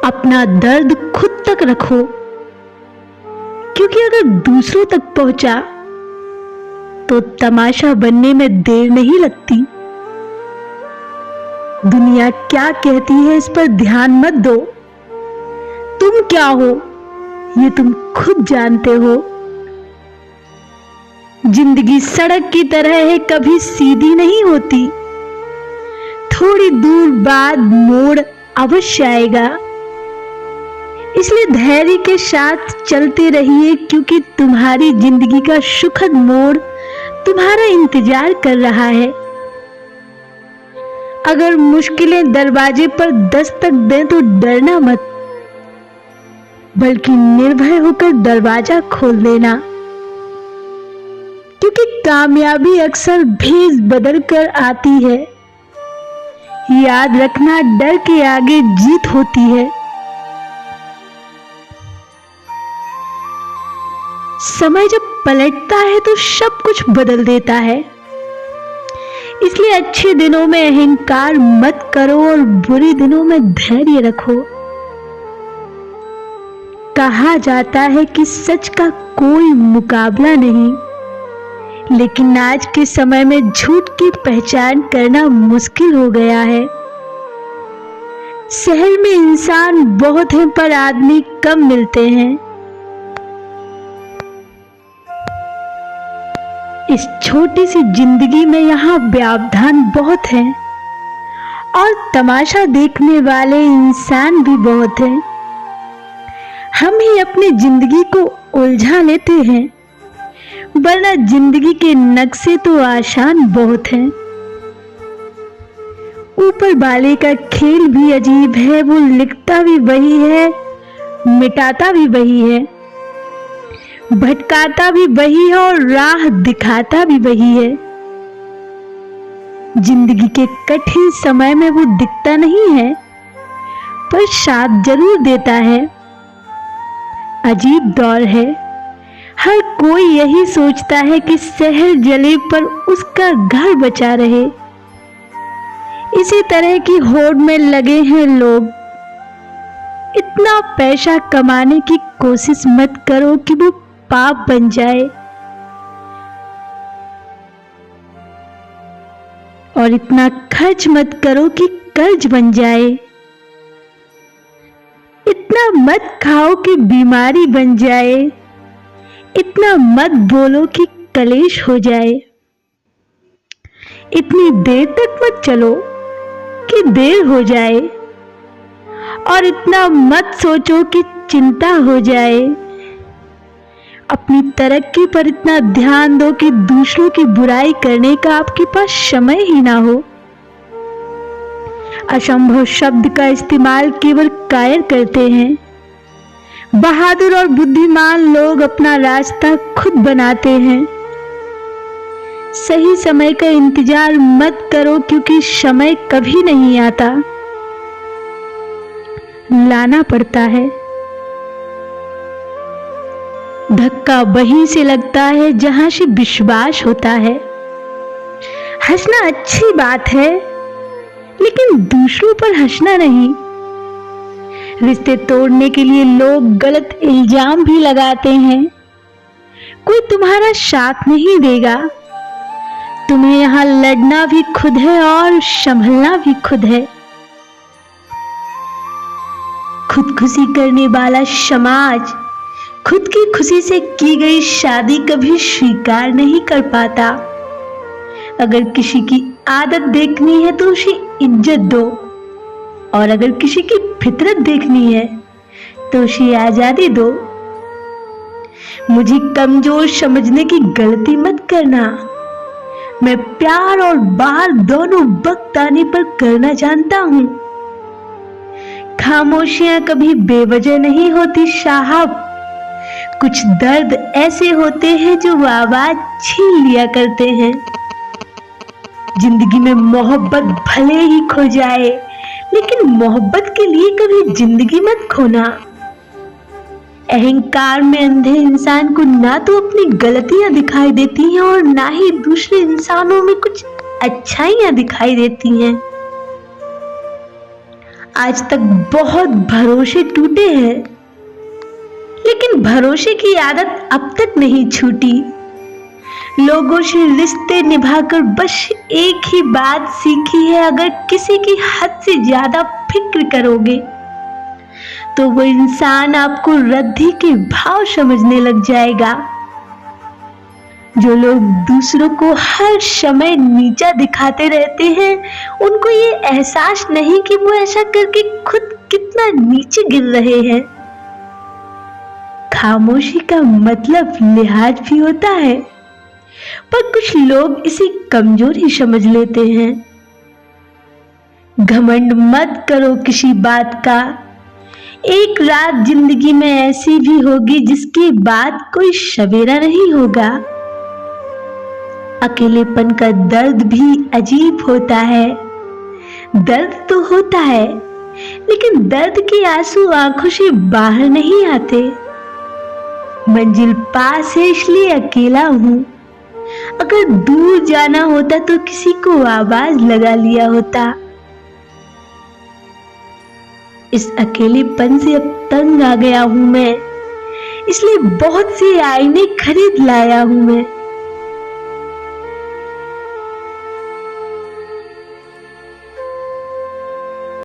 अपना दर्द खुद तक रखो, क्योंकि अगर दूसरों तक पहुंचा तो तमाशा बनने में देर नहीं लगती। दुनिया क्या कहती है इस पर ध्यान मत दो। तुम क्या हो ये तुम खुद जानते हो। जिंदगी सड़क की तरह है, कभी सीधी नहीं होती। थोड़ी दूर बाद मोड़ अवश्य आएगा, इसलिए धैर्य के साथ चलते रहिए, क्योंकि तुम्हारी जिंदगी का सुखद मोड़ तुम्हारा इंतजार कर रहा है। अगर मुश्किलें दरवाजे पर दस्तक दें तो डरना मत, बल्कि निर्भय होकर दरवाजा खोल देना, क्योंकि कामयाबी अक्सर भेष बदल कर आती है। याद रखना, डर के आगे जीत होती है। समय जब पलटता है तो सब कुछ बदल देता है, इसलिए अच्छे दिनों में अहंकार मत करो और बुरे दिनों में धैर्य रखो। कहा जाता है कि सच का कोई मुकाबला नहीं, लेकिन आज के समय में झूठ की पहचान करना मुश्किल हो गया है। शहर में इंसान बहुत हैं पर आदमी कम मिलते हैं। इस छोटी सी जिंदगी में यहाँ व्यवधान बहुत है और तमाशा देखने वाले इंसान भी बहुत हैं। हम ही अपनी जिंदगी को उलझा लेते हैं, वरना जिंदगी के नक्शे तो आसान बहुत हैं। ऊपर वाले का खेल भी अजीब है, वो लिखता भी वही है, मिटाता भी वही है, भटकाता भी वही है और राह दिखाता भी वही है। जिंदगी के कठिन समय में वो दिखता नहीं है, पर साथ जरूर देता है। अजीब दौर है, हर कोई यही सोचता है कि शहर जले पर उसका घर बचा रहे। इसी तरह की होड़ में लगे हैं लोग। इतना पैसा कमाने की कोशिश मत करो कि वो पाप बन जाए, और इतना खर्च मत करो कि कर्ज बन जाए। इतना मत खाओ कि बीमारी बन जाए, इतना मत बोलो कि कलेश हो जाए। इतनी देर तक मत चलो कि देर हो जाए, और इतना मत सोचो कि चिंता हो जाए। अपनी तरक्की पर इतना ध्यान दो कि दूसरों की बुराई करने का आपके पास समय ही ना हो। असंभव शब्द का इस्तेमाल केवल कायर करते हैं। बहादुर और बुद्धिमान लोग अपना रास्ता खुद बनाते हैं। सही समय का इंतजार मत करो, क्योंकि समय कभी नहीं आता, लाना पड़ता है। धक्का वहीं से लगता है जहां से विश्वास होता है। हंसना अच्छी बात है, लेकिन दूसरों पर हंसना नहीं। रिश्ते तोड़ने के लिए लोग गलत इल्जाम भी लगाते हैं। कोई तुम्हारा साथ नहीं देगा। तुम्हें यहाँ लड़ना भी खुद है और संभलना भी खुद है। खुदकुशी करने वाला समाज खुद की खुशी से की गई शादी कभी स्वीकार नहीं कर पाता। अगर किसी की आदत देखनी है तो उसे इज्जत दो, और अगर किसी की फितरत देखनी है तो उसे आजादी दो। मुझे कमजोर समझने की गलती मत करना। मैं प्यार और बाहर दोनों वक्त आने पर करना जानता हूं। खामोशियां कभी बेवजह नहीं होती साहब। कुछ दर्द ऐसे होते हैं जो आवाज छीन लिया करते हैं। जिंदगी में मोहब्बत भले ही खो जाए, लेकिन मोहब्बत के लिए कभी जिंदगी मत खोना। अहंकार में अंधे इंसान को ना तो अपनी गलतियां दिखाई देती हैं और ना ही दूसरे इंसानों में कुछ अच्छाइयां दिखाई देती हैं। आज तक बहुत भरोसे टूटे हैं, लेकिन भरोसे की आदत अब तक नहीं छूटी। लोगों से रिश्ते निभाकर बस एक ही बात सीखी है, अगर किसी की हद से ज्यादा फिक्र करोगे तो वो इंसान आपको रद्दी के भाव समझने लग जाएगा। जो लोग दूसरों को हर समय नीचा दिखाते रहते हैं, उनको ये एहसास नहीं कि वो ऐसा करके खुद कितना नीचे गिर रहे हैं। खामोशी का मतलब लिहाज भी होता है, पर कुछ लोग इसे कमजोरी समझ लेते हैं। घमंड मत करो किसी बात का। एक रात जिंदगी में ऐसी भी होगी जिसके बाद कोई सवेरा नहीं होगा। अकेलेपन का दर्द भी अजीब होता है। दर्द तो होता है, लेकिन दर्द के आंसू आंखों से बाहर नहीं आते। मंजिल पास है इसलिए अकेला हूं। अगर दूर जाना होता तो किसी को आवाज लगा लिया होता। इस अकेलेपन से अब तंग आ गया हूं मैं, इसलिए बहुत से आईने खरीद लाया हूं मैं।